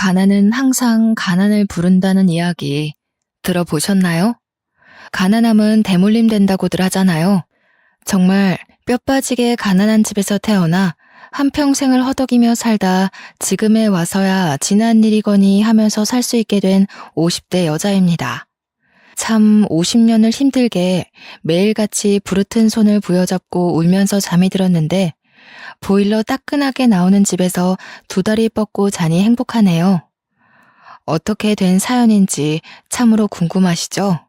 가난은 항상 가난을 부른다는 이야기 들어보셨나요? 가난함은 대물림 된다고들 하잖아요. 정말 뼈 빠지게 가난한 집에서 태어나 한평생을 허덕이며 살다 지금에 와서야 지난 일이거니 하면서 살 수 있게 된 50대 여자입니다. 참 50년을 힘들게 매일같이 부르튼 손을 부여잡고 울면서 잠이 들었는데 보일러 따끈하게 나오는 집에서 두 다리 뻗고 자니 행복하네요. 어떻게 된 사연인지 참으로 궁금하시죠?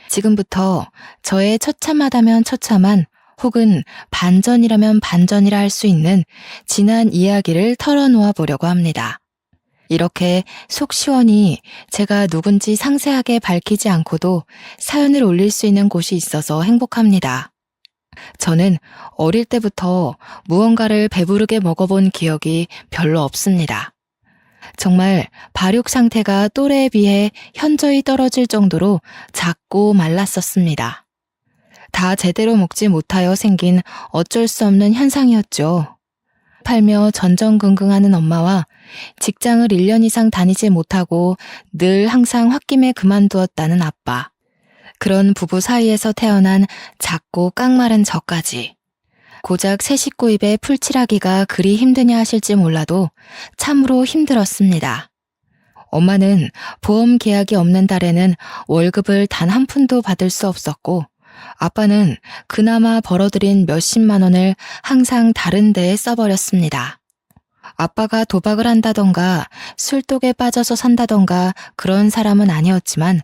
지금부터 저의 처참하다면 처참한 혹은 반전이라면 반전이라 할 수 있는 지난 이야기를 털어놓아 보려고 합니다. 이렇게 속 시원히 제가 누군지 상세하게 밝히지 않고도 사연을 올릴 수 있는 곳이 있어서 행복합니다. 저는 어릴 때부터 무언가를 배부르게 먹어본 기억이 별로 없습니다. 정말 발육 상태가 또래에 비해 현저히 떨어질 정도로 작고 말랐었습니다. 다 제대로 먹지 못하여 생긴 어쩔 수 없는 현상이었죠. 팔며 전전긍긍하는 엄마와 직장을 1년 이상 다니지 못하고 늘 항상 홧김에 그만두었다는 아빠. 그런 부부 사이에서 태어난 작고 깡마른 저까지. 고작 새 식구 입에 풀칠하기가 그리 힘드냐 하실지 몰라도 참으로 힘들었습니다. 엄마는 보험 계약이 없는 달에는 월급을 단 한 푼도 받을 수 없었고 아빠는 그나마 벌어들인 몇십만 원을 항상 다른 데에 써버렸습니다. 아빠가 도박을 한다던가 술독에 빠져서 산다던가 그런 사람은 아니었지만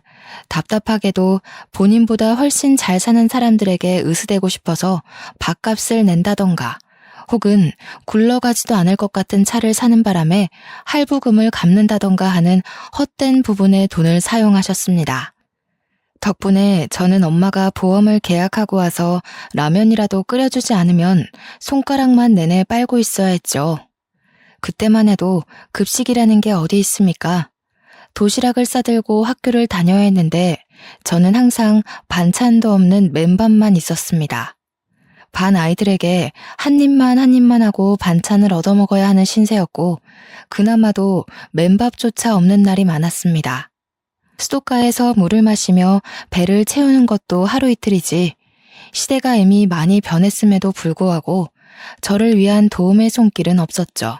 답답하게도 본인보다 훨씬 잘 사는 사람들에게 으스대고 싶어서 밥값을 낸다던가 혹은 굴러가지도 않을 것 같은 차를 사는 바람에 할부금을 갚는다던가 하는 헛된 부분에 돈을 사용하셨습니다. 덕분에 저는 엄마가 보험을 계약하고 와서 라면이라도 끓여주지 않으면 손가락만 내내 빨고 있어야 했죠. 그때만 해도 급식이라는 게 어디 있습니까? 도시락을 싸들고 학교를 다녀야 했는데 저는 항상 반찬도 없는 맨밥만 있었습니다. 반 아이들에게 한 입만 하고 반찬을 얻어먹어야 하는 신세였고 그나마도 맨밥조차 없는 날이 많았습니다. 수도가에서 물을 마시며 배를 채우는 것도 하루 이틀이지 시대가 이미 많이 변했음에도 불구하고 저를 위한 도움의 손길은 없었죠.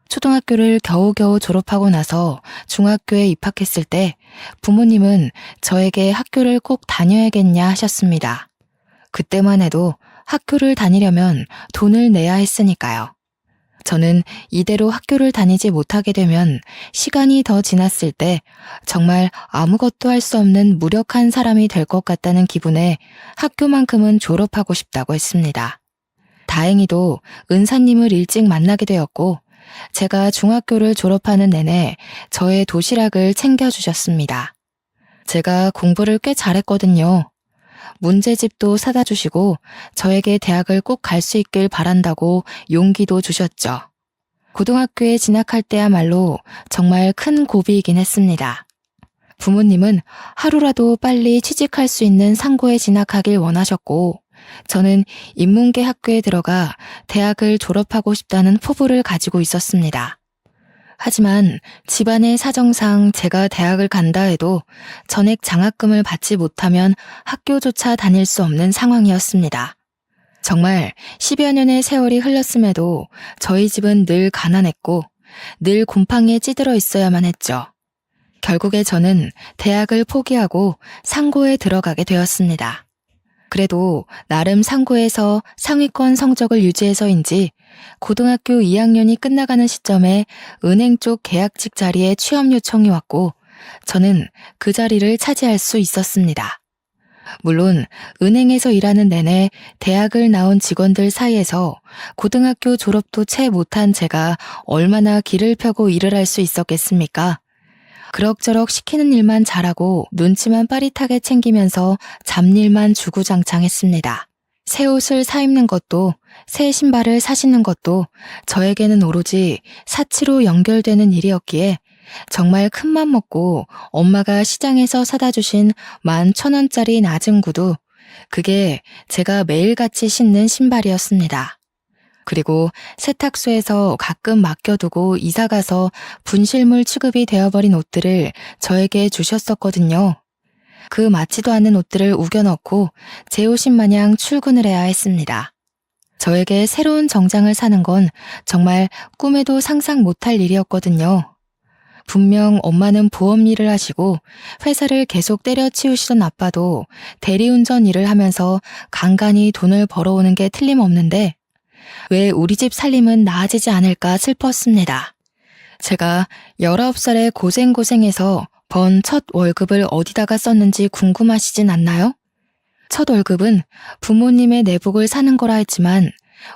초등학교를 겨우겨우 졸업하고 나서 중학교에 입학했을 때 부모님은 저에게 학교를 꼭 다녀야겠냐 하셨습니다. 그때만 해도 학교를 다니려면 돈을 내야 했으니까요. 저는 이대로 학교를 다니지 못하게 되면 시간이 더 지났을 때 정말 아무것도 할 수 없는 무력한 사람이 될 것 같다는 기분에 학교만큼은 졸업하고 싶다고 했습니다. 다행히도 은사님을 일찍 만나게 되었고 제가 중학교를 졸업하는 내내 저의 도시락을 챙겨주셨습니다. 제가 공부를 꽤 잘했거든요. 문제집도 사다 주시고 저에게 대학을 꼭 갈 수 있길 바란다고 용기도 주셨죠. 고등학교에 진학할 때야말로 정말 큰 고비이긴 했습니다. 부모님은 하루라도 빨리 취직할 수 있는 상고에 진학하길 원하셨고 저는 인문계 학교에 들어가 대학을 졸업하고 싶다는 포부를 가지고 있었습니다. 하지만 집안의 사정상 제가 대학을 간다 해도 전액 장학금을 받지 못하면 학교조차 다닐 수 없는 상황이었습니다. 정말 10여 년의 세월이 흘렀음에도 저희 집은 늘 가난했고 늘 곰팡이에 찌들어 있어야만 했죠. 결국에 저는 대학을 포기하고 상고에 들어가게 되었습니다. 그래도 나름 상고에서 상위권 성적을 유지해서인지 고등학교 2학년이 끝나가는 시점에 은행 쪽 계약직 자리에 취업 요청이 왔고 저는 그 자리를 차지할 수 있었습니다. 물론 은행에서 일하는 내내 대학을 나온 직원들 사이에서 고등학교 졸업도 채 못한 제가 얼마나 길을 펴고 일을 할 수 있었겠습니까? 그럭저럭 시키는 일만 잘하고 눈치만 빠릿하게 챙기면서 잡일만 주구장창했습니다. 새 옷을 사입는 것도 새 신발을 사시는 것도 저에게는 오로지 사치로 연결되는 일이었기에 정말 큰맘 먹고 엄마가 시장에서 사다 주신 11,000원짜리 낮은 구두, 그게 제가 매일같이 신는 신발이었습니다. 그리고 세탁소에서 가끔 맡겨두고 이사가서 분실물 취급이 되어버린 옷들을 저에게 주셨었거든요. 그 맞지도 않는 옷들을 우겨넣고 제 옷인 마냥 출근을 해야 했습니다. 저에게 새로운 정장을 사는 건 정말 꿈에도 상상 못할 일이었거든요. 분명 엄마는 보험 일을 하시고 회사를 계속 때려치우시던 아빠도 대리운전 일을 하면서 간간히 돈을 벌어오는 게 틀림없는데 왜 우리 집 살림은 나아지지 않을까 슬펐습니다. 제가 19살에 고생해서 번 첫 월급을 어디다가 썼는지 궁금하시진 않나요? 첫 월급은 부모님의 내복을 사는 거라 했지만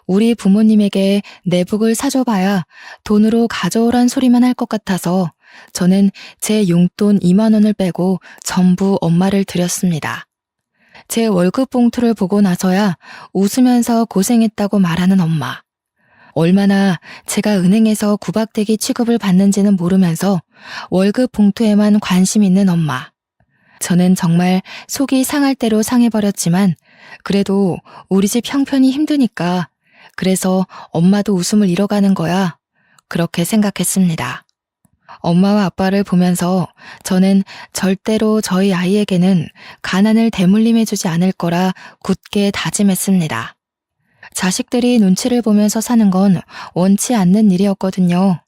우리 부모님에게 내복을 사줘봐야 돈으로 가져오란 소리만 할 것 같아서 저는 제 용돈 2만 원을 빼고 전부 엄마를 드렸습니다. 제 월급 봉투를 보고 나서야 웃으면서 고생했다고 말하는 엄마. 얼마나 제가 은행에서 구박대기 취급을 받는지는 모르면서 월급 봉투에만 관심 있는 엄마. 저는 정말 속이 상할 대로 상해버렸지만 그래도 우리 집 형편이 힘드니까 그래서 엄마도 웃음을 잃어가는 거야. 그렇게 생각했습니다. 엄마와 아빠를 보면서 저는 절대로 저희 아이에게는 가난을 대물림해주지 않을 거라 굳게 다짐했습니다. 자식들이 눈치를 보면서 사는 건 원치 않는 일이었거든요.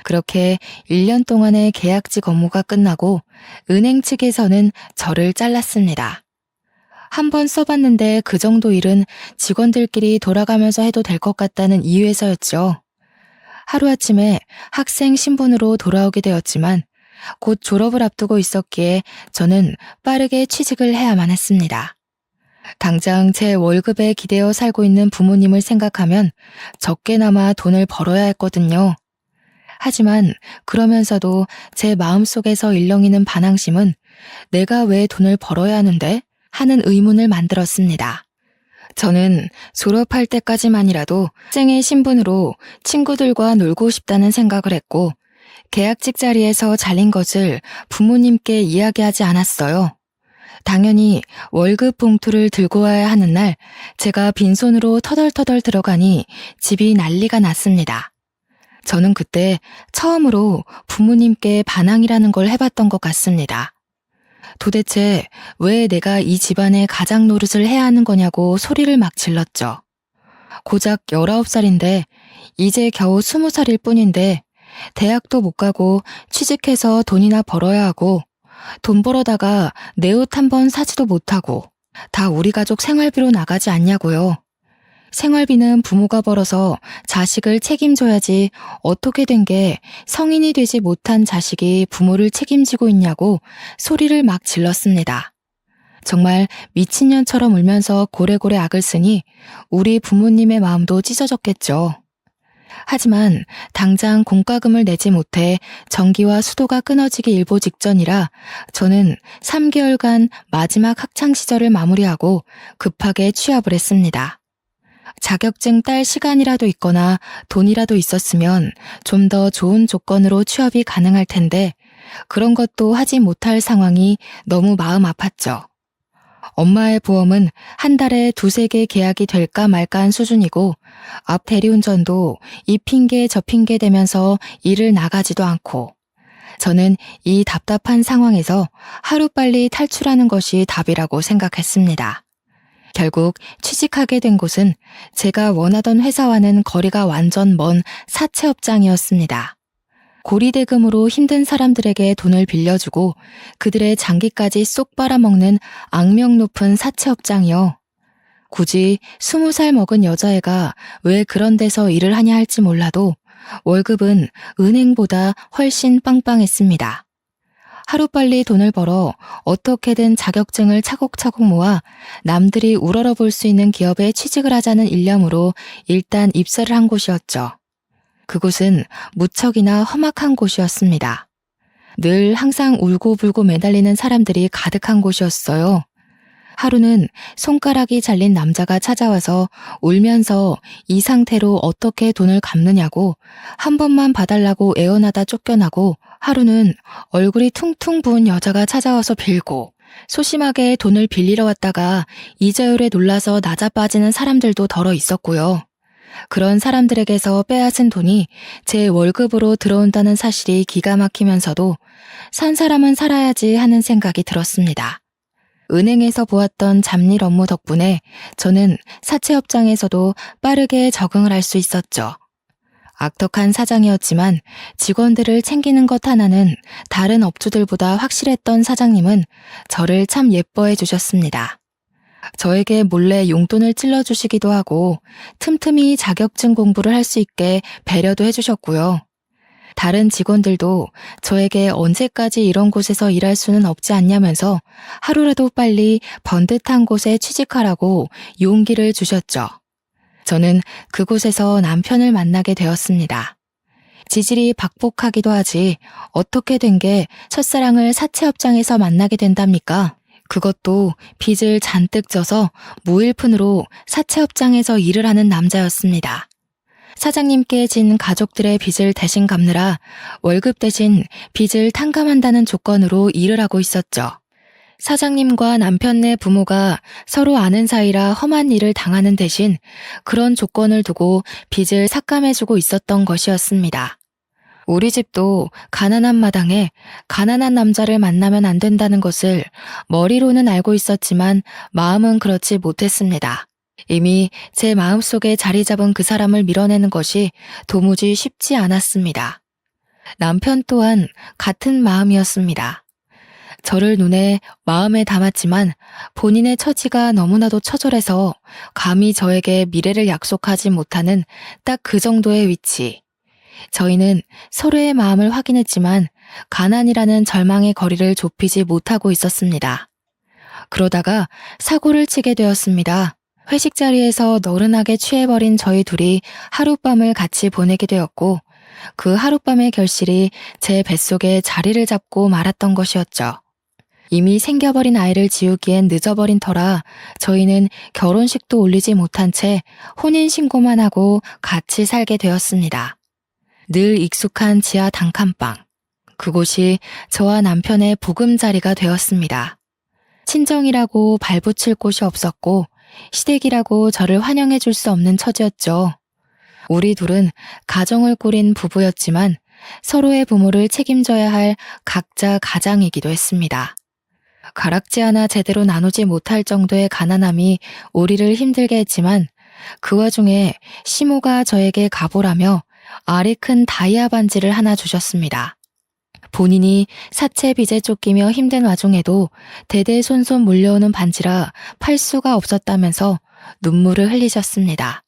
그렇게 1년 동안의 계약직 업무가 끝나고 은행 측에서는 저를 잘랐습니다. 한번 써봤는데 그 정도 일은 직원들끼리 돌아가면서 해도 될 것 같다는 이유에서였죠. 하루아침에 학생 신분으로 돌아오게 되었지만 곧 졸업을 앞두고 있었기에 저는 빠르게 취직을 해야만 했습니다. 당장 제 월급에 기대어 살고 있는 부모님을 생각하면 적게나마 돈을 벌어야 했거든요. 하지만 그러면서도 제 마음속에서 일렁이는 반항심은 내가 왜 돈을 벌어야 하는데? 하는 의문을 만들었습니다. 저는 졸업할 때까지만이라도 학생의 신분으로 친구들과 놀고 싶다는 생각을 했고 계약직 자리에서 잘린 것을 부모님께 이야기하지 않았어요. 당연히 월급 봉투를 들고 와야 하는 날 제가 빈손으로 터덜터덜 들어가니 집이 난리가 났습니다. 저는 그때 처음으로 부모님께 반항이라는 걸 해봤던 것 같습니다. 도대체 왜 내가 이 집안의 가장 노릇을 해야 하는 거냐고 소리를 막 질렀죠. 고작 19살인데 이제 겨우 20살일 뿐인데 대학도 못 가고 취직해서 돈이나 벌어야 하고 돈 벌어다가 내 옷 한 번 사지도 못하고 다 우리 가족 생활비로 나가지 않냐고요. 생활비는 부모가 벌어서 자식을 책임져야지 어떻게 된 게 성인이 되지 못한 자식이 부모를 책임지고 있냐고 소리를 막 질렀습니다. 정말 미친년처럼 울면서 고래고래 악을 쓰니 우리 부모님의 마음도 찢어졌겠죠. 하지만 당장 공과금을 내지 못해 전기와 수도가 끊어지기 일보 직전이라 저는 3개월간 마지막 학창시절을 마무리하고 급하게 취업을 했습니다. 자격증 딸 시간이라도 있거나 돈이라도 있었으면 좀 더 좋은 조건으로 취업이 가능할 텐데 그런 것도 하지 못할 상황이 너무 마음 아팠죠. 엄마의 보험은 한 달에 2-3개 계약이 될까 말까한 수준이고 앞 대리운전도 이 핑계 저 핑계 대면서 일을 나가지도 않고 저는 이 답답한 상황에서 하루빨리 탈출하는 것이 답이라고 생각했습니다. 결국 취직하게 된 곳은 제가 원하던 회사와는 거리가 완전 먼 사채업장이었습니다. 고리대금으로 힘든 사람들에게 돈을 빌려주고 그들의 장기까지 쏙 빨아먹는 악명 높은 사채업장이요. 굳이 20살 먹은 여자애가 왜 그런 데서 일을 하냐 할지 몰라도 월급은 은행보다 훨씬 빵빵했습니다. 하루빨리 돈을 벌어 어떻게든 자격증을 차곡차곡 모아 남들이 우러러볼 수 있는 기업에 취직을 하자는 일념으로 일단 입사를 한 곳이었죠. 그곳은 무척이나 험악한 곳이었습니다. 늘 항상 울고불고 매달리는 사람들이 가득한 곳이었어요. 하루는 손가락이 잘린 남자가 찾아와서 울면서 이 상태로 어떻게 돈을 갚느냐고 한 번만 봐달라고 애원하다 쫓겨나고 하루는 얼굴이 퉁퉁 부은 여자가 찾아와서 빌고 소심하게 돈을 빌리러 왔다가 이자율에 놀라서 나자빠지는 사람들도 덜어 있었고요. 그런 사람들에게서 빼앗은 돈이 제 월급으로 들어온다는 사실이 기가 막히면서도 산 사람은 살아야지 하는 생각이 들었습니다. 은행에서 보았던 잡일 업무 덕분에 저는 사채업장에서도 빠르게 적응을 할 수 있었죠. 악덕한 사장이었지만 직원들을 챙기는 것 하나는 다른 업주들보다 확실했던 사장님은 저를 참 예뻐해 주셨습니다. 저에게 몰래 용돈을 찔러주시기도 하고 틈틈이 자격증 공부를 할 수 있게 배려도 해주셨고요. 다른 직원들도 저에게 언제까지 이런 곳에서 일할 수는 없지 않냐면서 하루라도 빨리 번듯한 곳에 취직하라고 용기를 주셨죠. 저는 그곳에서 남편을 만나게 되었습니다. 지질이 박복하기도 하지 어떻게 된 게 첫사랑을 사채업장에서 만나게 된답니까? 그것도 빚을 잔뜩 져서 무일푼으로 사채업장에서 일을 하는 남자였습니다. 사장님께 진 가족들의 빚을 대신 갚느라 월급 대신 빚을 탕감한다는 조건으로 일을 하고 있었죠. 사장님과 남편네 부모가 서로 아는 사이라 험한 일을 당하는 대신 그런 조건을 두고 빚을 삭감해주고 있었던 것이었습니다. 우리 집도 가난한 마당에 가난한 남자를 만나면 안 된다는 것을 머리로는 알고 있었지만 마음은 그렇지 못했습니다. 이미 제 마음속에 자리 잡은 그 사람을 밀어내는 것이 도무지 쉽지 않았습니다. 남편 또한 같은 마음이었습니다. 저를 눈에 마음에 담았지만 본인의 처지가 너무나도 처절해서 감히 저에게 미래를 약속하지 못하는 딱 그 정도의 위치. 저희는 서로의 마음을 확인했지만 가난이라는 절망의 거리를 좁히지 못하고 있었습니다. 그러다가 사고를 치게 되었습니다. 회식 자리에서 너른하게 취해버린 저희 둘이 하룻밤을 같이 보내게 되었고 그 하룻밤의 결실이 제 뱃속에 자리를 잡고 말았던 것이었죠. 이미 생겨버린 아이를 지우기엔 늦어버린 터라 저희는 결혼식도 올리지 못한 채 혼인신고만 하고 같이 살게 되었습니다. 늘 익숙한 지하 단칸방. 그곳이 저와 남편의 보금자리가 되었습니다. 친정이라고 발붙일 곳이 없었고 시댁이라고 저를 환영해 줄 수 없는 처지였죠. 우리 둘은 가정을 꾸린 부부였지만 서로의 부모를 책임져야 할 각자 가장이기도 했습니다. 가락지 하나 제대로 나누지 못할 정도의 가난함이 우리를 힘들게 했지만 그 와중에 시모가 저에게 가보라며 알이 큰 다이아 반지를 하나 주셨습니다. 본인이 사채 빚에 쫓기며 힘든 와중에도 대대손손 물려오는 반지라 팔 수가 없었다면서 눈물을 흘리셨습니다.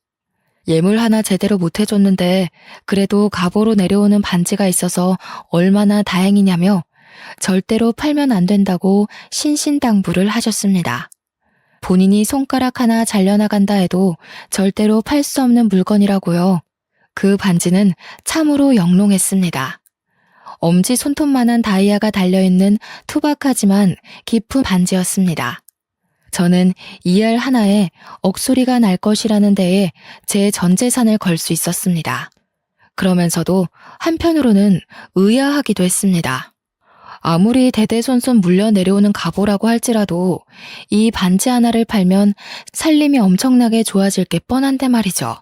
예물 하나 제대로 못 해줬는데 그래도 갑오로 내려오는 반지가 있어서 얼마나 다행이냐며 절대로 팔면 안 된다고 신신당부를 하셨습니다. 본인이 손가락 하나 잘려나간다 해도 절대로 팔 수 없는 물건이라고요. 그 반지는 참으로 영롱했습니다. 엄지 손톱만한 다이아가 달려있는 투박하지만 깊은 반지였습니다. 저는 이 알 하나에 억소리가 날 것이라는 데에 제 전 재산을 걸 수 있었습니다. 그러면서도 한편으로는 의아하기도 했습니다. 아무리 대대손손 물려 내려오는 갑오라고 할지라도 이 반지 하나를 팔면 살림이 엄청나게 좋아질 게 뻔한데 말이죠.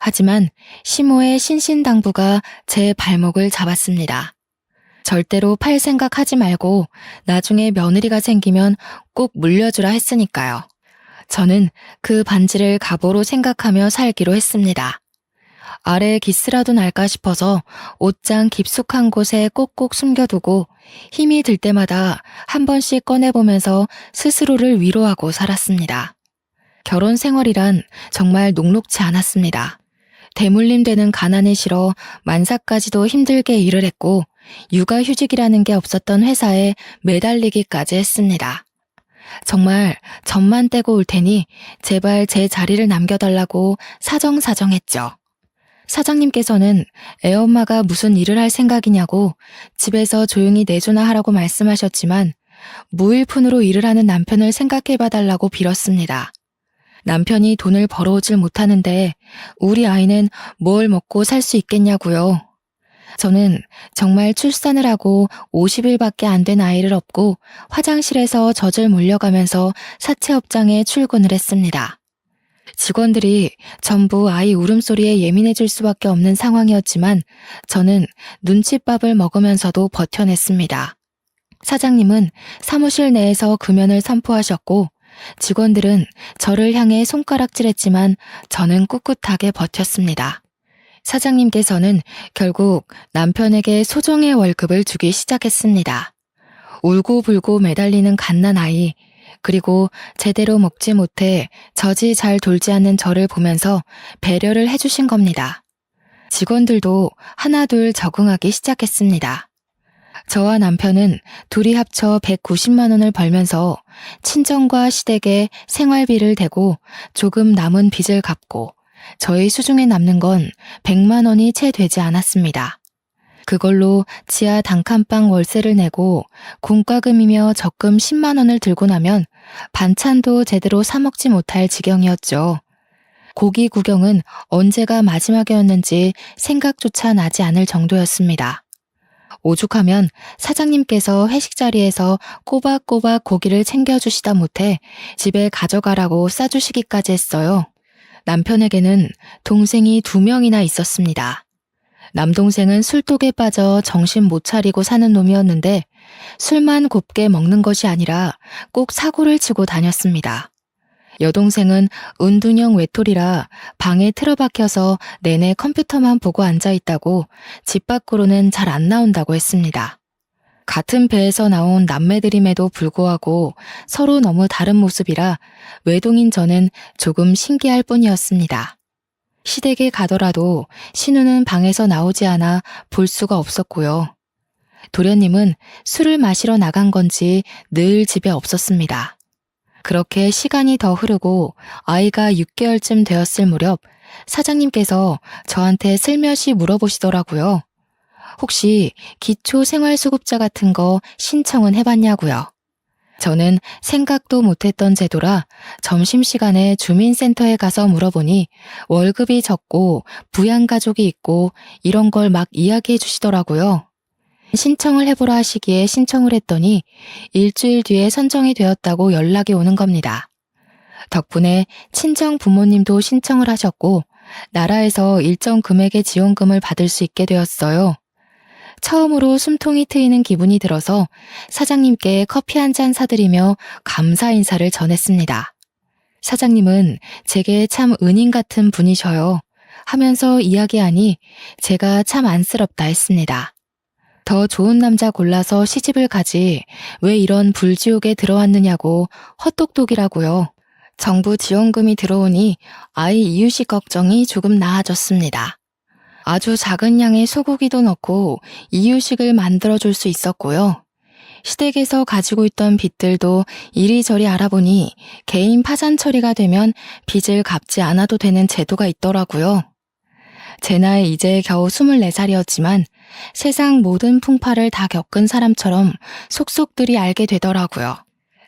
하지만 시모의 신신당부가 제 발목을 잡았습니다. 절대로 팔 생각하지 말고 나중에 며느리가 생기면 꼭 물려주라 했으니까요. 저는 그 반지를 갑오로 생각하며 살기로 했습니다. 아래에 기스라도 날까 싶어서 옷장 깊숙한 곳에 꼭꼭 숨겨두고 힘이 들 때마다 한 번씩 꺼내보면서 스스로를 위로하고 살았습니다. 결혼 생활이란 정말 녹록지 않았습니다. 대물림되는 가난이 싫어 만사까지도 힘들게 일을 했고 육아휴직이라는 게 없었던 회사에 매달리기까지 했습니다. 정말 점만 떼고 올 테니 제발 제 자리를 남겨달라고 사정사정했죠. 사장님께서는 애엄마가 무슨 일을 할 생각이냐고 집에서 조용히 내조나 하라고 말씀하셨지만 무일푼으로 일을 하는 남편을 생각해봐달라고 빌었습니다. 남편이 돈을 벌어오질 못하는데 우리 아이는 뭘 먹고 살 수 있겠냐고요. 저는 정말 출산을 하고 50일밖에 안 된 아이를 업고 화장실에서 젖을 물려가면서 사채업장에 출근을 했습니다. 직원들이 전부 아이 울음소리에 예민해질 수밖에 없는 상황이었지만 저는 눈칫밥을 먹으면서도 버텨냈습니다. 사장님은 사무실 내에서 금연을 선포하셨고 직원들은 저를 향해 손가락질했지만 저는 꿋꿋하게 버텼습니다. 사장님께서는 결국 남편에게 소정의 월급을 주기 시작했습니다. 울고불고 매달리는 갓난아이, 그리고 제대로 먹지 못해 젖이 잘 돌지 않는 저를 보면서 배려를 해주신 겁니다. 직원들도 하나둘 적응하기 시작했습니다. 저와 남편은 둘이 합쳐 190만 원을 벌면서 친정과 시댁에 생활비를 대고 조금 남은 빚을 갚고 저희 수중에 남는 건 100만 원이 채 되지 않았습니다. 그걸로 지하 단칸방 월세를 내고 공과금이며 적금 10만 원을 들고 나면 반찬도 제대로 사 먹지 못할 지경이었죠. 고기 구경은 언제가 마지막이었는지 생각조차 나지 않을 정도였습니다. 오죽하면 사장님께서 회식 자리에서 꼬박꼬박 고기를 챙겨주시다 못해 집에 가져가라고 싸주시기까지 했어요. 남편에게는 동생이 2명이나 있었습니다. 남동생은 술독에 빠져 정신 못 차리고 사는 놈이었는데 술만 곱게 먹는 것이 아니라 꼭 사고를 치고 다녔습니다. 여동생은 은둔형 외톨이라 방에 틀어박혀서 내내 컴퓨터만 보고 앉아있다고 집 밖으로는 잘 안 나온다고 했습니다. 같은 배에서 나온 남매들임에도 불구하고 서로 너무 다른 모습이라 외동인 저는 조금 신기할 뿐이었습니다. 시댁에 가더라도 신우는 방에서 나오지 않아 볼 수가 없었고요. 도련님은 술을 마시러 나간 건지 늘 집에 없었습니다. 그렇게 시간이 더 흐르고 아이가 6개월쯤 되었을 무렵 사장님께서 저한테 슬며시 물어보시더라고요. 혹시 기초생활수급자 같은 거 신청은 해봤냐고요. 저는 생각도 못했던 제도라 점심시간에 주민센터에 가서 물어보니 월급이 적고 부양가족이 있고 이런 걸 막 이야기해 주시더라고요. 신청을 해보라 하시기에 신청을 했더니 일주일 뒤에 선정이 되었다고 연락이 오는 겁니다. 덕분에 친정 부모님도 신청을 하셨고 나라에서 일정 금액의 지원금을 받을 수 있게 되었어요. 처음으로 숨통이 트이는 기분이 들어서 사장님께 커피 한 잔 사드리며 감사 인사를 전했습니다. 사장님은 제게 참 은인 같은 분이셔요. 하면서 이야기하니 제가 참 안쓰럽다 했습니다. 더 좋은 남자 골라서 시집을 가지 왜 이런 불지옥에 들어왔느냐고 헛똑똑이라고요. 정부 지원금이 들어오니 아이 이유식 걱정이 조금 나아졌습니다. 아주 작은 양의 소고기도 넣고 이유식을 만들어줄 수 있었고요. 시댁에서 가지고 있던 빚들도 이리저리 알아보니 개인 파산 처리가 되면 빚을 갚지 않아도 되는 제도가 있더라고요. 제 나이 이제 겨우 24살이었지만 세상 모든 풍파를 다 겪은 사람처럼 속속들이 알게 되더라고요.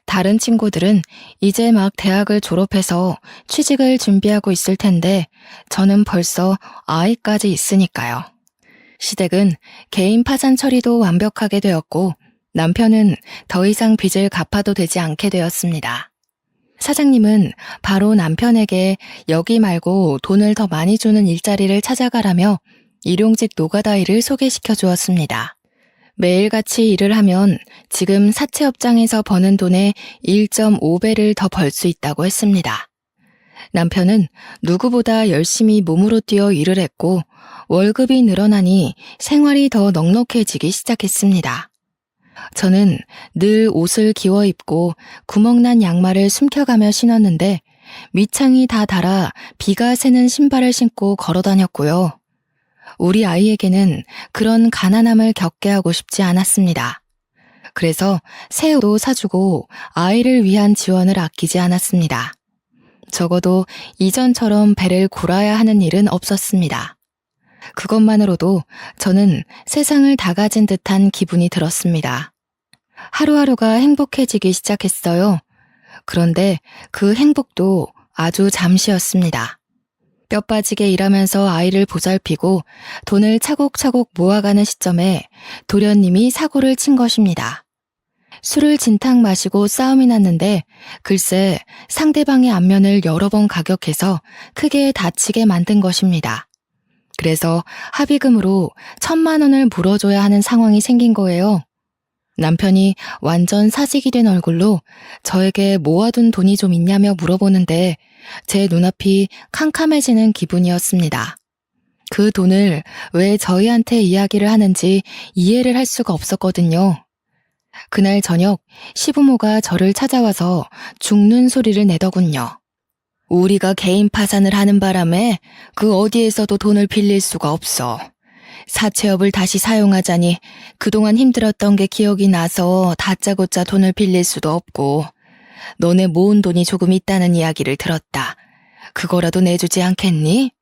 다른 친구들은 이제 막 대학을 졸업해서 취직을 준비하고 있을 텐데 저는 벌써 아이까지 있으니까요. 시댁은 개인 파산 처리도 완벽하게 되었고 남편은 더 이상 빚을 갚아도 되지 않게 되었습니다. 사장님은 바로 남편에게 여기 말고 돈을 더 많이 주는 일자리를 찾아가라며 일용직 노가다 일을 소개시켜 주었습니다. 매일같이 일을 하면 지금 사채업장에서 버는 돈의 1.5배를 더 벌 수 있다고 했습니다. 남편은 누구보다 열심히 몸으로 뛰어 일을 했고 월급이 늘어나니 생활이 더 넉넉해지기 시작했습니다. 저는 늘 옷을 기워 입고 구멍난 양말을 숨겨가며 신었는데 밑창이 다 닳아 비가 새는 신발을 신고 걸어 다녔고요. 우리 아이에게는 그런 가난함을 겪게 하고 싶지 않았습니다. 그래서 새 옷도 사주고 아이를 위한 지원을 아끼지 않았습니다. 적어도 이전처럼 배를 골아야 하는 일은 없었습니다. 그것만으로도 저는 세상을 다 가진 듯한 기분이 들었습니다. 하루하루가 행복해지기 시작했어요. 그런데 그 행복도 아주 잠시였습니다. 뼈 빠지게 일하면서 아이를 보살피고 돈을 차곡차곡 모아가는 시점에 도련님이 사고를 친 것입니다. 술을 진탕 마시고 싸움이 났는데 글쎄 상대방의 안면을 여러 번 가격해서 크게 다치게 만든 것입니다. 그래서 합의금으로 1,000만 원을 물어줘야 하는 상황이 생긴 거예요. 남편이 완전 사직이 된 얼굴로 저에게 모아둔 돈이 좀 있냐며 물어보는데 제 눈앞이 캄캄해지는 기분이었습니다. 그 돈을 왜 저희한테 이야기를 하는지 이해를 할 수가 없었거든요. 그날 저녁 시부모가 저를 찾아와서 죽는 소리를 내더군요. 우리가 개인 파산을 하는 바람에 그 어디에서도 돈을 빌릴 수가 없어. 사채업을 다시 사용하자니 그동안 힘들었던 게 기억이 나서 다짜고짜 돈을 빌릴 수도 없고 너네 모은 돈이 조금 있다는 이야기를 들었다. 그거라도 내주지 않겠니?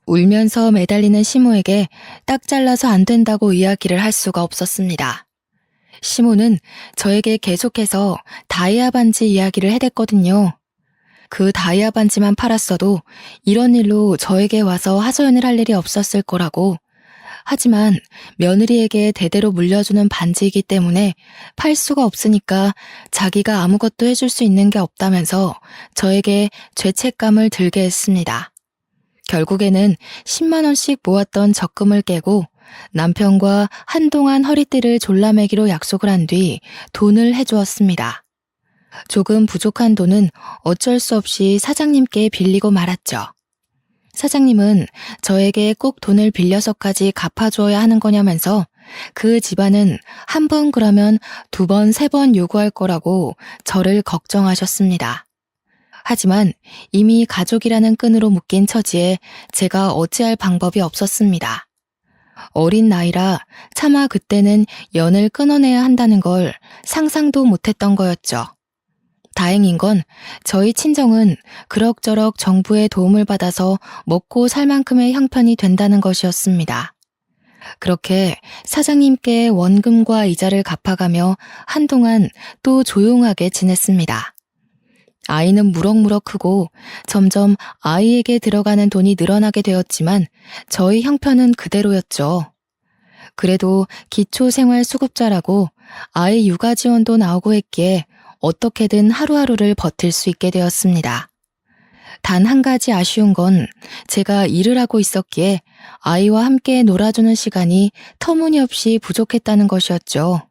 울면서 매달리는 시모에게 딱 잘라서 안 된다고 이야기를 할 수가 없었습니다. 시모는 저에게 계속해서 다이아 반지 이야기를 해댔거든요. 그 다이아 반지만 팔았어도 이런 일로 저에게 와서 하소연을 할 일이 없었을 거라고. 하지만 며느리에게 대대로 물려주는 반지이기 때문에 팔 수가 없으니까 자기가 아무것도 해줄 수 있는 게 없다면서 저에게 죄책감을 들게 했습니다. 결국에는 10만 원씩 모았던 적금을 깨고 남편과 한동안 허리띠를 졸라매기로 약속을 한 뒤 돈을 해주었습니다. 조금 부족한 돈은 어쩔 수 없이 사장님께 빌리고 말았죠. 사장님은 저에게 꼭 돈을 빌려서까지 갚아주어야 하는 거냐면서 그 집안은 한 번 그러면 2번, 3번 요구할 거라고 저를 걱정하셨습니다. 하지만 이미 가족이라는 끈으로 묶인 처지에 제가 어찌할 방법이 없었습니다. 어린 나이라 차마 그때는 연을 끊어내야 한다는 걸 상상도 못했던 거였죠. 다행인 건 저희 친정은 그럭저럭 정부의 도움을 받아서 먹고 살 만큼의 형편이 된다는 것이었습니다. 그렇게 사장님께 원금과 이자를 갚아가며 한동안 또 조용하게 지냈습니다. 아이는 무럭무럭 크고 점점 아이에게 들어가는 돈이 늘어나게 되었지만 저희 형편은 그대로였죠. 그래도 기초생활수급자라고 아이 육아 지원도 나오고 했기에 어떻게든 하루하루를 버틸 수 있게 되었습니다. 단 한 가지 아쉬운 건 제가 일을 하고 있었기에 아이와 함께 놀아주는 시간이 터무니없이 부족했다는 것이었죠.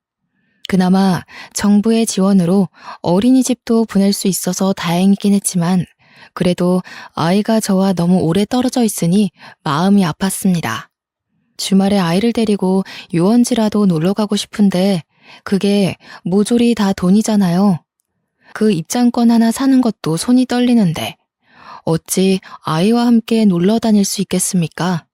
그나마 정부의 지원으로 어린이집도 보낼 수 있어서 다행이긴 했지만 그래도 아이가 저와 너무 오래 떨어져 있으니 마음이 아팠습니다. 주말에 아이를 데리고 유원지라도 놀러 가고 싶은데 그게 모조리 다 돈이잖아요. 그 입장권 하나 사는 것도 손이 떨리는데 어찌 아이와 함께 놀러 다닐 수 있겠습니까?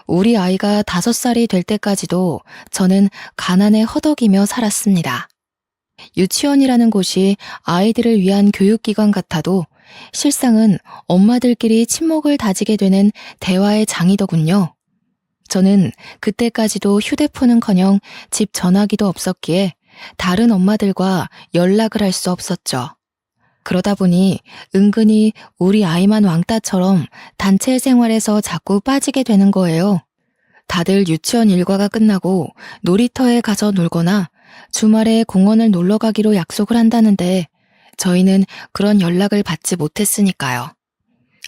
우리 아이가 5살이 될 때까지도 저는 가난에 허덕이며 살았습니다. 유치원이라는 곳이 아이들을 위한 교육기관 같아도 실상은 엄마들끼리 친목을 다지게 되는 대화의 장이더군요. 저는 그때까지도 휴대폰은커녕 집 전화기도 없었기에 다른 엄마들과 연락을 할 수 없었죠. 그러다 보니 은근히 우리 아이만 왕따처럼 단체 생활에서 자꾸 빠지게 되는 거예요. 다들 유치원 일과가 끝나고 놀이터에 가서 놀거나 주말에 공원을 놀러 가기로 약속을 한다는데 저희는 그런 연락을 받지 못했으니까요.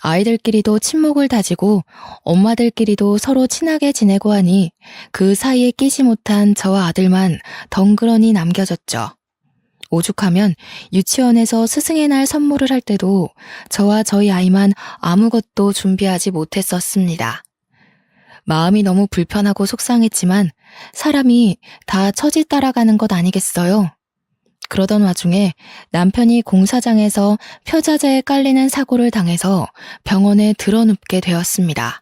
아이들끼리도 친목을 다지고 엄마들끼리도 서로 친하게 지내고 하니 그 사이에 끼지 못한 저와 아들만 덩그러니 남겨졌죠. 오죽하면 유치원에서 스승의 날 선물을 할 때도 저와 저희 아이만 아무것도 준비하지 못했었습니다. 마음이 너무 불편하고 속상했지만 사람이 다 처지 따라가는 것 아니겠어요? 그러던 와중에 남편이 공사장에서 표자재에 깔리는 사고를 당해서 병원에 드러눕게 되었습니다.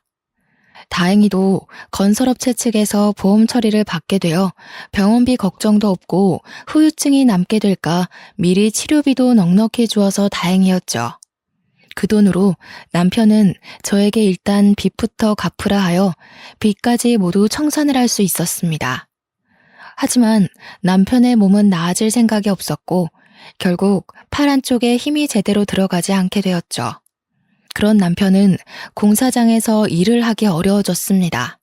다행히도 건설업체 측에서 보험 처리를 받게 되어 병원비 걱정도 없고 후유증이 남게 될까 미리 치료비도 넉넉히 주어서 다행이었죠. 그 돈으로 남편은 저에게 일단 빚부터 갚으라 하여 빚까지 모두 청산을 할 수 있었습니다. 하지만 남편의 몸은 나아질 생각이 없었고 결국 팔 한쪽에 힘이 제대로 들어가지 않게 되었죠. 그런 남편은 공사장에서 일을 하기 어려워졌습니다.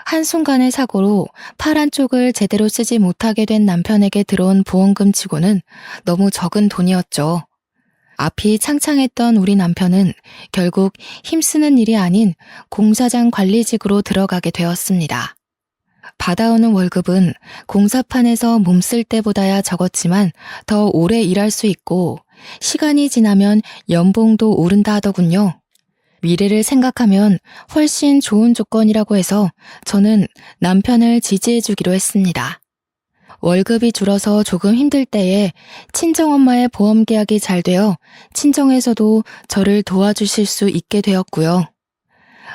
한순간의 사고로 팔 한쪽을 제대로 쓰지 못하게 된 남편에게 들어온 보험금 치고는 너무 적은 돈이었죠. 앞이 창창했던 우리 남편은 결국 힘쓰는 일이 아닌 공사장 관리직으로 들어가게 되었습니다. 받아오는 월급은 공사판에서 몸쓸 때보다야 적었지만 더 오래 일할 수 있고 시간이 지나면 연봉도 오른다 하더군요. 미래를 생각하면 훨씬 좋은 조건이라고 해서 저는 남편을 지지해주기로 했습니다. 월급이 줄어서 조금 힘들 때에 친정엄마의 보험 계약이 잘 되어 친정에서도 저를 도와주실 수 있게 되었고요.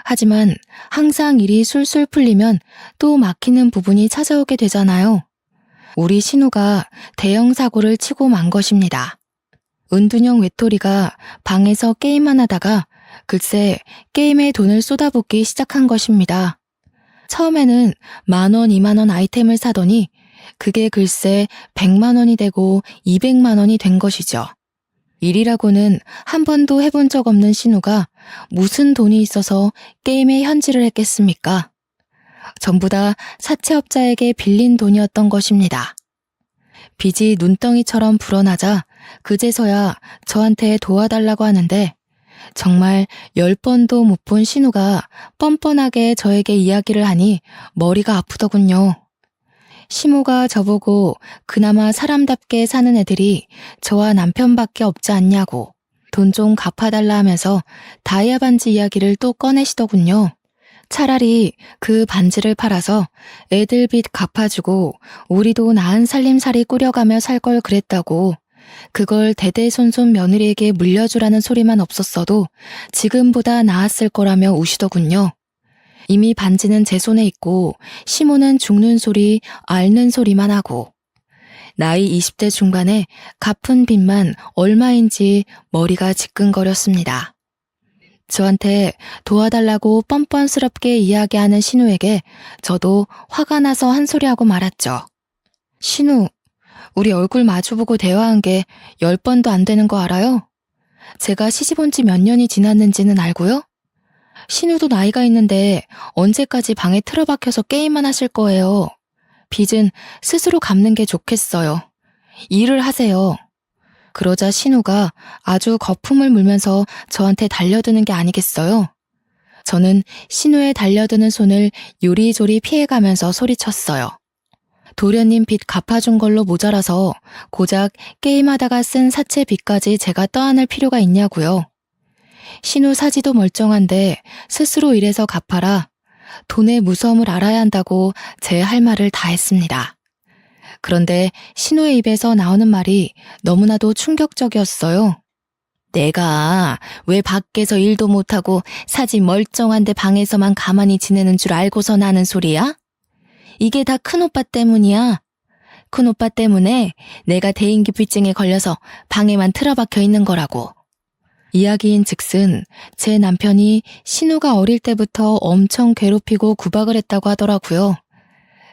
하지만 항상 일이 술술 풀리면 또 막히는 부분이 찾아오게 되잖아요. 우리 신우가 대형 사고를 치고 만 것입니다. 은둔형 외톨이가 방에서 게임만 하다가 글쎄 게임에 돈을 쏟아붓기 시작한 것입니다. 처음에는 10,000원, 20,000원 아이템을 사더니 그게 글쎄 100만 원이 되고 200만 원이 된 것이죠. 일이라고는 한 번도 해본 적 없는 신우가 무슨 돈이 있어서 게임에 현질을 했겠습니까? 전부 다 사채업자에게 빌린 돈이었던 것입니다. 빚이 눈덩이처럼 불어나자 그제서야 저한테 도와달라고 하는데 정말 10번도 못 본 신우가 뻔뻔하게 저에게 이야기를 하니 머리가 아프더군요. 시모가 저보고 그나마 사람답게 사는 애들이 저와 남편밖에 없지 않냐고 돈 좀 갚아달라 하면서 다이아 반지 이야기를 또 꺼내시더군요. 차라리 그 반지를 팔아서 애들 빚 갚아주고 우리도 나은 살림살이 꾸려가며 살 걸 그랬다고 그걸 대대손손 며느리에게 물려주라는 소리만 없었어도 지금보다 나았을 거라며 우시더군요. 이미 반지는 제 손에 있고 시모는 죽는 소리, 앓는 소리만 하고 나이 20대 중반에 갚은 빚만 얼마인지 머리가 지끈거렸습니다. 저한테 도와달라고 뻔뻔스럽게 이야기하는 신우에게 저도 화가 나서 한 소리하고 말았죠. 신우, 우리 얼굴 마주보고 대화한 게 10번도 안 되는 거 알아요? 제가 시집 온 지 몇 년이 지났는지는 알고요? 신우도 나이가 있는데 언제까지 방에 틀어박혀서 게임만 하실 거예요. 빚은 스스로 갚는 게 좋겠어요. 일을 하세요. 그러자 신우가 아주 거품을 물면서 저한테 달려드는 게 아니겠어요? 저는 신우의 달려드는 손을 요리조리 피해가면서 소리쳤어요. 도련님 빚 갚아준 걸로 모자라서 고작 게임하다가 쓴 사채 빚까지 제가 떠안을 필요가 있냐고요. 신우 사지도 멀쩡한데 스스로 일해서 갚아라. 돈의 무서움을 알아야 한다고 제 할 말을 다 했습니다. 그런데 신우의 입에서 나오는 말이 너무나도 충격적이었어요. 내가 왜 밖에서 일도 못하고 사지 멀쩡한데 방에서만 가만히 지내는 줄 알고서 나는 소리야? 이게 다 큰오빠 때문이야. 큰오빠 때문에 내가 대인기피증에 걸려서 방에만 틀어박혀 있는 거라고. 이야기인 즉슨 제 남편이 신우가 어릴 때부터 엄청 괴롭히고 구박을 했다고 하더라고요.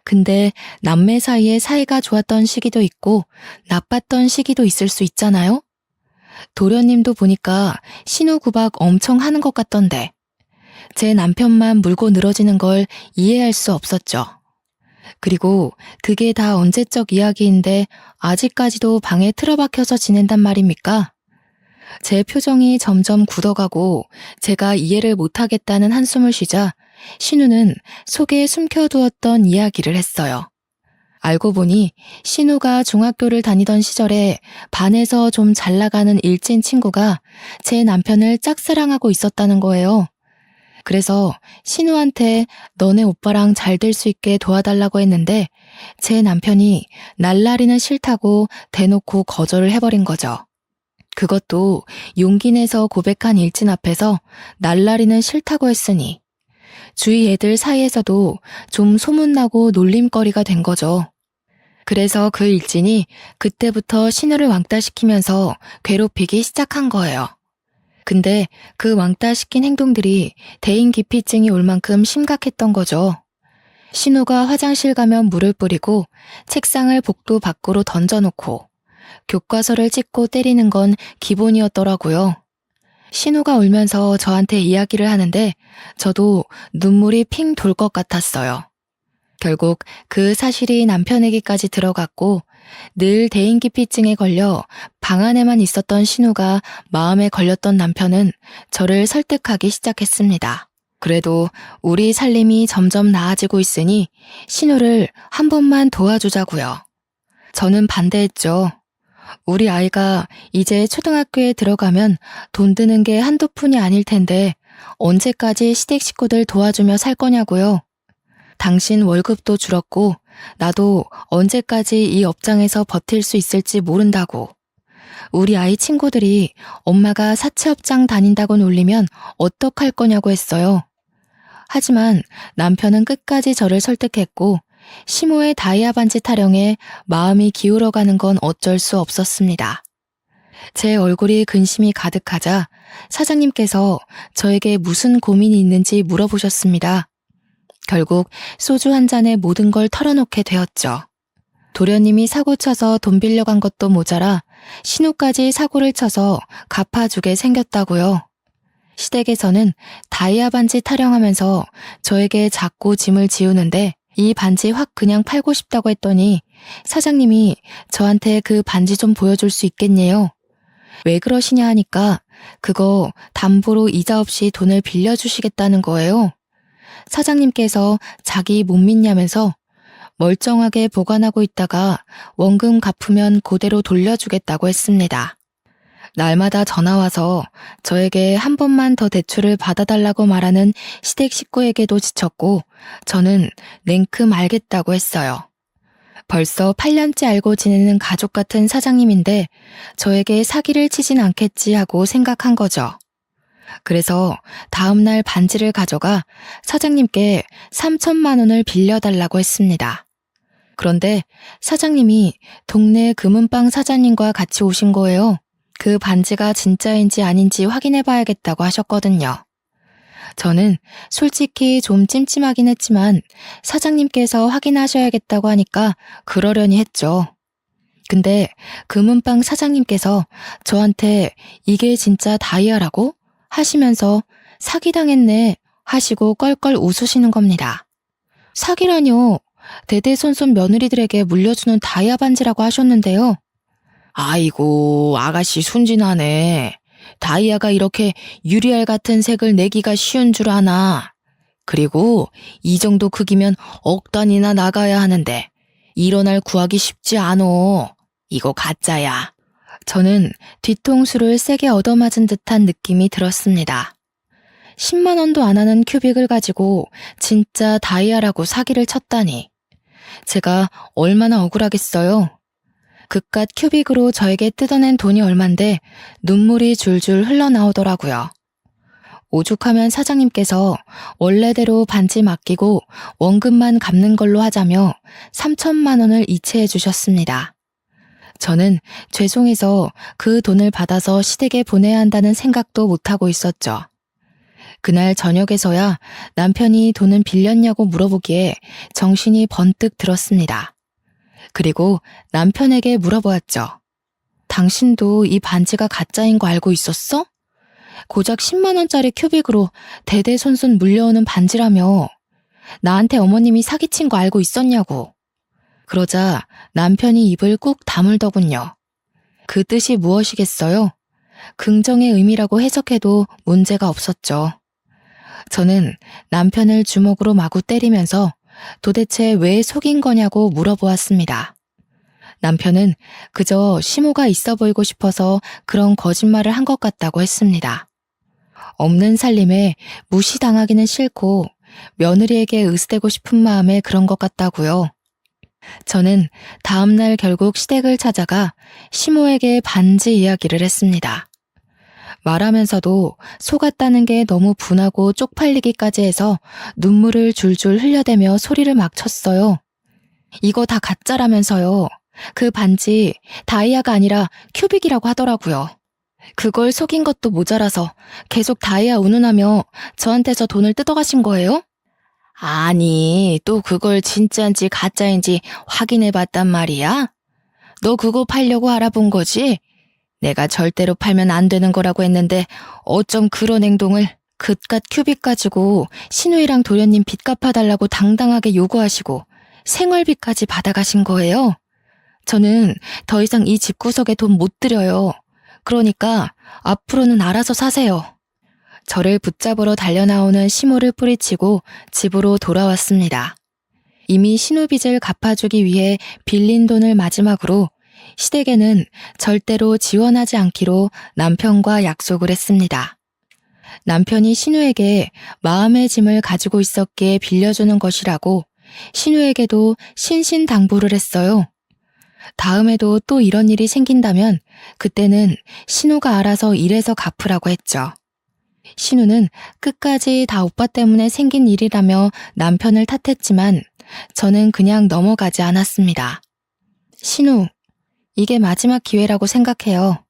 근데 남매 사이에 사이가 좋았던 시기도 있고 나빴던 시기도 있을 수 있잖아요? 도련님도 보니까 신우 구박 엄청 하는 것 같던데 제 남편만 물고 늘어지는 걸 이해할 수 없었죠. 그리고 그게 다 언제적 이야기인데 아직까지도 방에 틀어박혀서 지낸단 말입니까? 제 표정이 점점 굳어가고 제가 이해를 못하겠다는 한숨을 쉬자 신우는 속에 숨겨두었던 이야기를 했어요. 알고 보니 신우가 중학교를 다니던 시절에 반에서 좀 잘 나가는 일진 친구가 제 남편을 짝사랑하고 있었다는 거예요. 그래서 신우한테 너네 오빠랑 잘 될 수 있게 도와달라고 했는데 제 남편이 날라리는 싫다고 대놓고 거절을 해버린 거죠. 그것도 용기 내서 고백한 일진 앞에서 날라리는 싫다고 했으니 주위 애들 사이에서도 좀 소문나고 놀림거리가 된 거죠. 그래서 그 일진이 그때부터 신우를 왕따시키면서 괴롭히기 시작한 거예요. 근데 그 왕따시킨 행동들이 대인기피증이 올 만큼 심각했던 거죠. 신우가 화장실 가면 물을 뿌리고 책상을 복도 밖으로 던져놓고 교과서를 찍고 때리는 건 기본이었더라고요. 신우가 울면서 저한테 이야기를 하는데 저도 눈물이 핑 돌 것 같았어요. 결국 그 사실이 남편에게까지 들어갔고 늘 대인기피증에 걸려 방 안에만 있었던 신우가 마음에 걸렸던 남편은 저를 설득하기 시작했습니다. 그래도 우리 살림이 점점 나아지고 있으니 신우를 한 번만 도와주자고요. 저는 반대했죠. 우리 아이가 이제 초등학교에 들어가면 돈 드는 게 한두 푼이 아닐 텐데 언제까지 시댁 식구들 도와주며 살 거냐고요. 당신 월급도 줄었고 나도 언제까지 이 업장에서 버틸 수 있을지 모른다고. 우리 아이 친구들이 엄마가 사채업장 다닌다고 놀리면 어떡할 거냐고 했어요. 하지만 남편은 끝까지 저를 설득했고 시모의 다이아 반지 타령에 마음이 기울어가는 건 어쩔 수 없었습니다. 제 얼굴이 근심이 가득하자 사장님께서 저에게 무슨 고민이 있는지 물어보셨습니다. 결국 소주 한 잔에 모든 걸 털어놓게 되었죠. 도련님이 사고 쳐서 돈 빌려간 것도 모자라 신우까지 사고를 쳐서 갚아주게 생겼다고요. 시댁에서는 다이아 반지 타령하면서 저에게 자꾸 짐을 지우는데 이 반지 확 그냥 팔고 싶다고 했더니 사장님이 저한테 그 반지 좀 보여줄 수 있겠네요. 왜 그러시냐 하니까 그거 담보로 이자 없이 돈을 빌려주시겠다는 거예요. 사장님께서 자기 못 믿냐면서 멀쩡하게 보관하고 있다가 원금 갚으면 그대로 돌려주겠다고 했습니다. 날마다 전화와서 저에게 한 번만 더 대출을 받아달라고 말하는 시댁 식구에게도 지쳤고 저는 냉큼 알겠다고 했어요. 벌써 8년째 알고 지내는 가족 같은 사장님인데 저에게 사기를 치진 않겠지 하고 생각한 거죠. 그래서 다음날 반지를 가져가 사장님께 3천만 원을 빌려달라고 했습니다. 그런데 사장님이 동네 금은방 사장님과 같이 오신 거예요. 그 반지가 진짜인지 아닌지 확인해 봐야겠다고 하셨거든요. 저는 솔직히 좀 찜찜하긴 했지만 사장님께서 확인하셔야겠다고 하니까 그러려니 했죠. 근데 금은방 사장님께서 저한테 이게 진짜 다이아라고? 하시면서 사기당했네 하시고 껄껄 웃으시는 겁니다. 사기라뇨. 대대손손 며느리들에게 물려주는 다이아 반지라고 하셨는데요. 아이고, 아가씨 순진하네. 다이아가 이렇게 유리알 같은 색을 내기가 쉬운 줄 아나. 그리고 이 정도 크기면 억 단위나 나가야 하는데 이런 알 구하기 쉽지 않어. 이거 가짜야. 저는 뒤통수를 세게 얻어맞은 듯한 느낌이 들었습니다. 10만 원도 안 하는 큐빅을 가지고 진짜 다이아라고 사기를 쳤다니. 제가 얼마나 억울하겠어요. 그깟 큐빅으로 저에게 뜯어낸 돈이 얼만데 눈물이 줄줄 흘러나오더라고요. 오죽하면 사장님께서 원래대로 반지 맡기고 원금만 갚는 걸로 하자며 3천만 원을 이체해 주셨습니다. 저는 죄송해서 그 돈을 받아서 시댁에 보내야 한다는 생각도 못하고 있었죠. 그날 저녁에서야 남편이 돈은 빌렸냐고 물어보기에 정신이 번뜩 들었습니다. 그리고 남편에게 물어보았죠. 당신도 이 반지가 가짜인 거 알고 있었어? 고작 10만 원짜리 큐빅으로 대대손손 물려오는 반지라며 나한테 어머님이 사기친 거 알고 있었냐고. 그러자 남편이 입을 꾹 다물더군요. 그 뜻이 무엇이겠어요? 긍정의 의미라고 해석해도 문제가 없었죠. 저는 남편을 주먹으로 마구 때리면서 도대체 왜 속인 거냐고 물어보았습니다. 남편은 그저 시모가 있어 보이고 싶어서 그런 거짓말을 한 것 같다고 했습니다. 없는 살림에 무시당하기는 싫고 며느리에게 으스대고 싶은 마음에 그런 것 같다고요. 저는 다음날 결국 시댁을 찾아가 시모에게 반지 이야기를 했습니다. 말하면서도 속았다는 게 너무 분하고 쪽팔리기까지 해서 눈물을 줄줄 흘려대며 소리를 막 쳤어요. 이거 다 가짜라면서요. 그 반지 다이아가 아니라 큐빅이라고 하더라고요. 그걸 속인 것도 모자라서 계속 다이아 운운하며 저한테서 돈을 뜯어가신 거예요? 아니, 또 그걸 진짜인지 가짜인지 확인해봤단 말이야? 너 그거 팔려고 알아본 거지? 내가 절대로 팔면 안 되는 거라고 했는데 어쩜 그런 행동을. 그깟 큐빅 가지고 신우이랑 도련님 빚 갚아달라고 당당하게 요구하시고 생활비까지 받아가신 거예요. 저는 더 이상 이 집구석에 돈 못 들여요. 그러니까 앞으로는 알아서 사세요. 저를 붙잡으러 달려나오는 시모를 뿌리치고 집으로 돌아왔습니다. 이미 신우빚을 갚아주기 위해 빌린 돈을 마지막으로 시댁에는 절대로 지원하지 않기로 남편과 약속을 했습니다. 남편이 신우에게 마음의 짐을 가지고 있었기에 빌려주는 것이라고 신우에게도 신신당부를 했어요. 다음에도 또 이런 일이 생긴다면 그때는 신우가 알아서 일해서 갚으라고 했죠. 신우는 끝까지 다 오빠 때문에 생긴 일이라며 남편을 탓했지만 저는 그냥 넘어가지 않았습니다. 신우, 이게 마지막 기회라고 생각해요.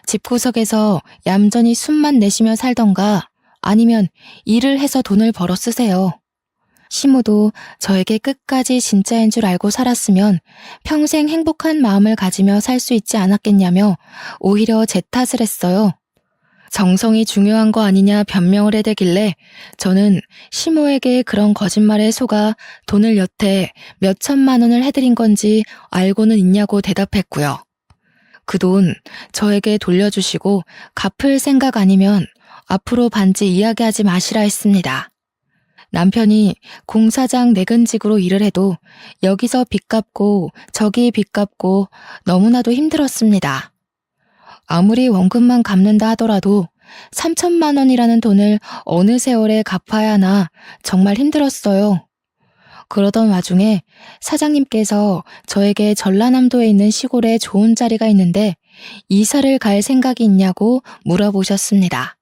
집구석에서 얌전히 숨만 내쉬며 살던가 아니면 일을 해서 돈을 벌어 쓰세요. 시모도 저에게 끝까지 진짜인 줄 알고 살았으면 평생 행복한 마음을 가지며 살 수 있지 않았겠냐며 오히려 제 탓을 했어요. 정성이 중요한 거 아니냐 변명을 해대길래 저는 시모에게 그런 거짓말에 속아 돈을 여태 몇 천만 원을 해드린 건지 알고는 있냐고 대답했고요. 그 돈 저에게 돌려주시고 갚을 생각 아니면 앞으로 반지 이야기하지 마시라 했습니다. 남편이 공사장 내근직으로 일을 해도 여기서 빚 갚고 저기 빚 갚고 너무나도 힘들었습니다. 아무리 원금만 갚는다 하더라도 3천만 원이라는 돈을 어느 세월에 갚아야 하나 정말 힘들었어요. 그러던 와중에 사장님께서 저에게 전라남도에 있는 시골에 좋은 자리가 있는데 이사를 갈 생각이 있냐고 물어보셨습니다.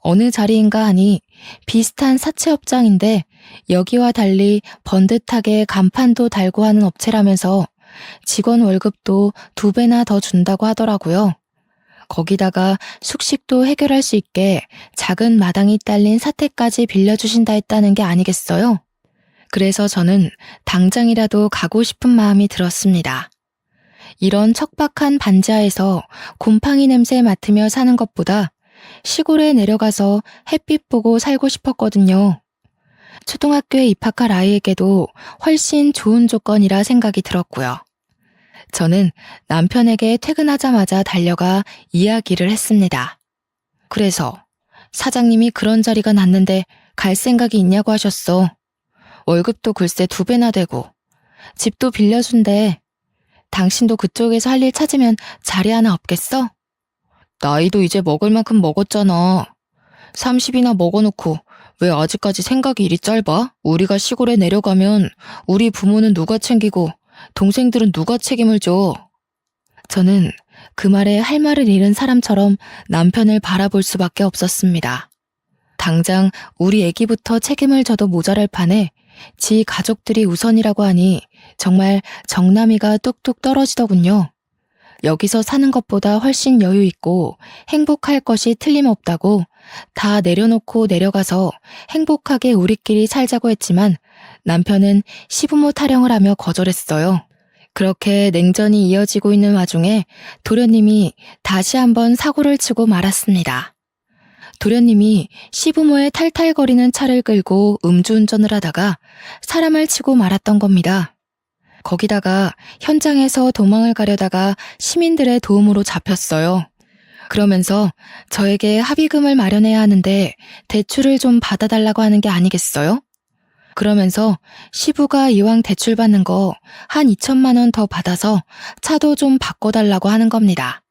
어느 자리인가 하니 비슷한 사채업장인데 여기와 달리 번듯하게 간판도 달고 하는 업체라면서 직원 월급도 2배나 더 준다고 하더라고요. 거기다가 숙식도 해결할 수 있게 작은 마당이 딸린 사택까지 빌려주신다 했다는 게 아니겠어요? 그래서 저는 당장이라도 가고 싶은 마음이 들었습니다. 이런 척박한 반지하에서 곰팡이 냄새 맡으며 사는 것보다 시골에 내려가서 햇빛 보고 살고 싶었거든요. 초등학교에 입학할 아이에게도 훨씬 좋은 조건이라 생각이 들었고요. 저는 남편에게 퇴근하자마자 달려가 이야기를 했습니다. 그래서 사장님이 그런 자리가 났는데 갈 생각이 있냐고 하셨어. 월급도 글쎄 2배나 되고 집도 빌려준대. 당신도 그쪽에서 할 일 찾으면 자리 하나 없겠어? 나이도 이제 먹을 만큼 먹었잖아. 30이나 먹어놓고 왜 아직까지 생각이 이리 짧아? 우리가 시골에 내려가면 우리 부모는 누가 챙기고 동생들은 누가 책임을 져? 저는 그 말에 할 말을 잃은 사람처럼 남편을 바라볼 수밖에 없었습니다. 당장 우리 애기부터 책임을 져도 모자랄 판에 지 가족들이 우선이라고 하니 정말 정남이가 뚝뚝 떨어지더군요. 여기서 사는 것보다 훨씬 여유 있고 행복할 것이 틀림없다고 다 내려놓고 내려가서 행복하게 우리끼리 살자고 했지만 남편은 시부모 타령을 하며 거절했어요. 그렇게 냉전이 이어지고 있는 와중에 도련님이 다시 한번 사고를 치고 말았습니다. 도련님이 시부모의 탈탈거리는 차를 끌고 음주운전을 하다가 사람을 치고 말았던 겁니다. 거기다가 현장에서 도망을 가려다가 시민들의 도움으로 잡혔어요. 그러면서 저에게 합의금을 마련해야 하는데 대출을 좀 받아달라고 하는 게 아니겠어요? 그러면서 시부가 이왕 대출 받는 거 한 2천만 원 더 받아서 차도 좀 바꿔달라고 하는 겁니다.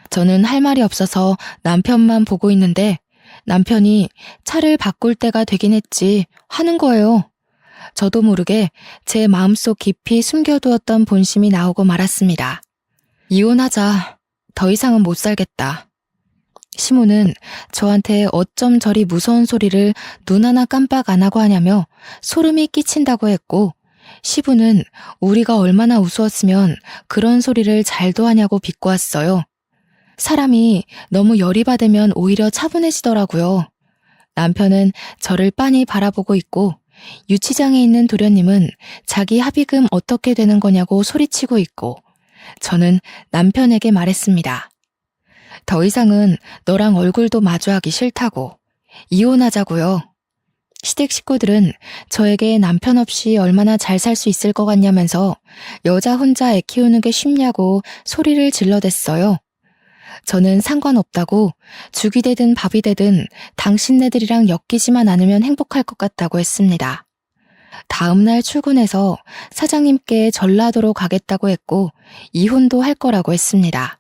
저는 할 말이 없어서 남편만 보고 있는데 남편이 차를 바꿀 때가 되긴 했지 하는 거예요. 저도 모르게 제 마음속 깊이 숨겨두었던 본심이 나오고 말았습니다. 이혼하자. 더 이상은 못 살겠다. 시모는 저한테 어쩜 저리 무서운 소리를 눈 하나 깜빡 안 하고 하냐며 소름이 끼친다고 했고 시부는 우리가 얼마나 우스웠으면 그런 소리를 잘도 하냐고 비꼬았어요. 사람이 너무 열이 받으면 오히려 차분해지더라고요. 남편은 저를 빤히 바라보고 있고 유치장에 있는 도련님은 자기 합의금 어떻게 되는 거냐고 소리치고 있고 저는 남편에게 말했습니다. 더 이상은 너랑 얼굴도 마주하기 싫다고. 이혼하자고요. 시댁 식구들은 저에게 남편 없이 얼마나 잘 살 수 있을 것 같냐면서 여자 혼자 애 키우는 게 쉽냐고 소리를 질러댔어요. 저는 상관없다고 죽이 되든 밥이 되든 당신네들이랑 엮이지만 않으면 행복할 것 같다고 했습니다. 다음날 출근해서 사장님께 전라도로 가겠다고 했고 이혼도 할 거라고 했습니다.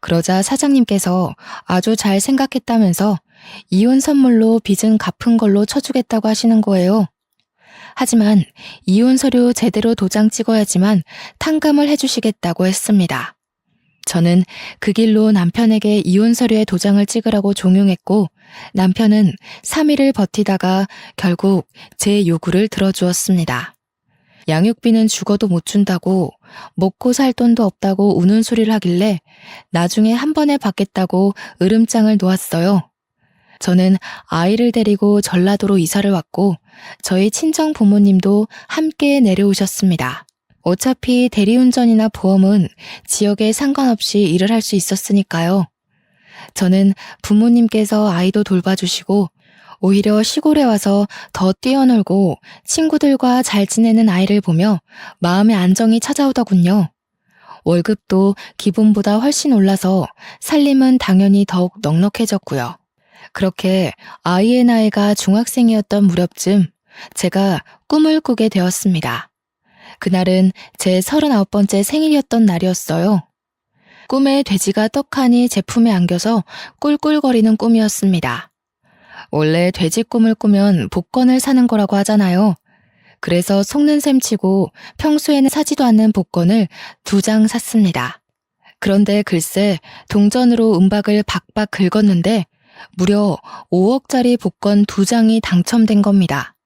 그러자 사장님께서 아주 잘 생각했다면서 이혼 선물로 빚은 갚은 걸로 쳐주겠다고 하시는 거예요. 하지만 이혼 서류 제대로 도장 찍어야지만 탕감을 해주시겠다고 했습니다. 저는 그 길로 남편에게 이혼 서류에 도장을 찍으라고 종용했고 남편은 3일을 버티다가 결국 제 요구를 들어주었습니다. 양육비는 죽어도 못 준다고 먹고 살 돈도 없다고 우는 소리를 하길래 나중에 한 번에 받겠다고 으름장을 놓았어요. 저는 아이를 데리고 전라도로 이사를 왔고 저희 친정 부모님도 함께 내려오셨습니다. 어차피 대리운전이나 보험은 지역에 상관없이 일을 할 수 있었으니까요. 저는 부모님께서 아이도 돌봐주시고 오히려 시골에 와서 더 뛰어놀고 친구들과 잘 지내는 아이를 보며 마음의 안정이 찾아오더군요. 월급도 기본보다 훨씬 올라서 살림은 당연히 더욱 넉넉해졌고요. 그렇게 아이의 나이가 중학생이었던 무렵쯤 제가 꿈을 꾸게 되었습니다. 그날은 제 39번째 생일이었던 날이었어요. 꿈에 돼지가 떡하니 제품에 안겨서 꿀꿀거리는 꿈이었습니다. 원래 돼지 꿈을 꾸면 복권을 사는 거라고 하잖아요. 그래서 속는 셈 치고 평소에는 사지도 않는 복권을 2장 샀습니다. 그런데 글쎄 동전으로 은박을 박박 긁었는데 무려 5억짜리 복권 2장이 당첨된 겁니다.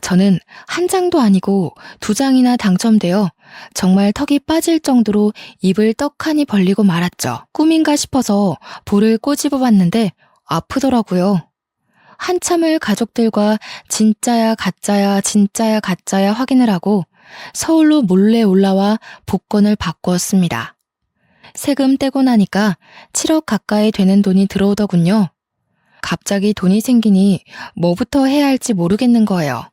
저는 1장도 아니고 2장이나 당첨되어 정말 턱이 빠질 정도로 입을 떡하니 벌리고 말았죠. 꿈인가 싶어서 볼을 꼬집어 봤는데 아프더라고요. 한참을 가족들과 진짜야 가짜야 진짜야 가짜야 확인을 하고 서울로 몰래 올라와 복권을 바꾸었습니다. 세금 떼고 나니까 7억 가까이 되는 돈이 들어오더군요. 갑자기 돈이 생기니 뭐부터 해야 할지 모르겠는 거예요.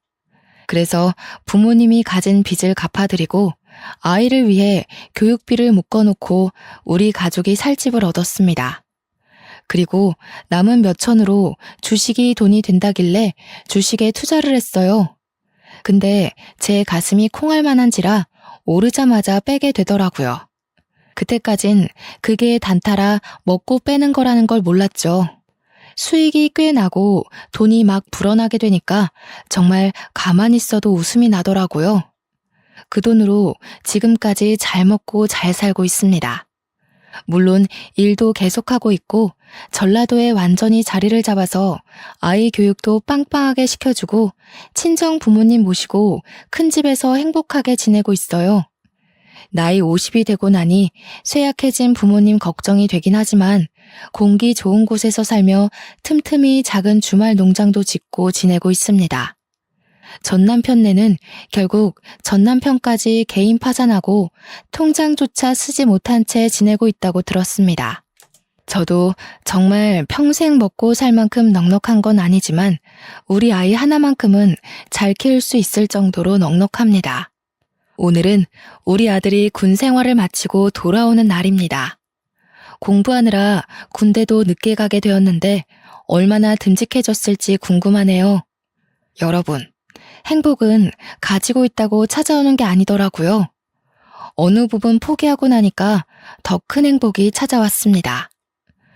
그래서 부모님이 가진 빚을 갚아드리고 아이를 위해 교육비를 묶어놓고 우리 가족이 살 집을 얻었습니다. 그리고 남은 몇 천으로 주식이 돈이 된다길래 주식에 투자를 했어요. 근데 제 가슴이 콩할 만한지라 오르자마자 빼게 되더라고요. 그때까진 그게 단타라 먹고 빼는 거라는 걸 몰랐죠. 수익이 꽤 나고 돈이 막 불어나게 되니까 정말 가만히 있어도 웃음이 나더라고요. 그 돈으로 지금까지 잘 먹고 잘 살고 있습니다. 물론 일도 계속하고 있고 전라도에 완전히 자리를 잡아서 아이 교육도 빵빵하게 시켜주고 친정 부모님 모시고 큰 집에서 행복하게 지내고 있어요. 나이 50이 되고 나니 쇠약해진 부모님 걱정이 되긴 하지만 공기 좋은 곳에서 살며 틈틈이 작은 주말 농장도 짓고 지내고 있습니다. 전남편네는 결국 전남편까지 개인 파산하고 통장조차 쓰지 못한 채 지내고 있다고 들었습니다. 저도 정말 평생 먹고 살 만큼 넉넉한 건 아니지만 우리 아이 하나만큼은 잘 키울 수 있을 정도로 넉넉합니다. 오늘은 우리 아들이 군 생활을 마치고 돌아오는 날입니다. 공부하느라 군대도 늦게 가게 되었는데 얼마나 듬직해졌을지 궁금하네요. 여러분, 행복은 가지고 있다고 찾아오는 게 아니더라고요. 어느 부분 포기하고 나니까 더 큰 행복이 찾아왔습니다.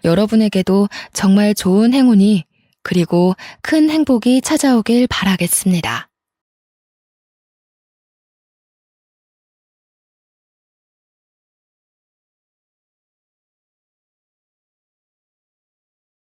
여러분에게도 정말 좋은 행운이 그리고 큰 행복이 찾아오길 바라겠습니다.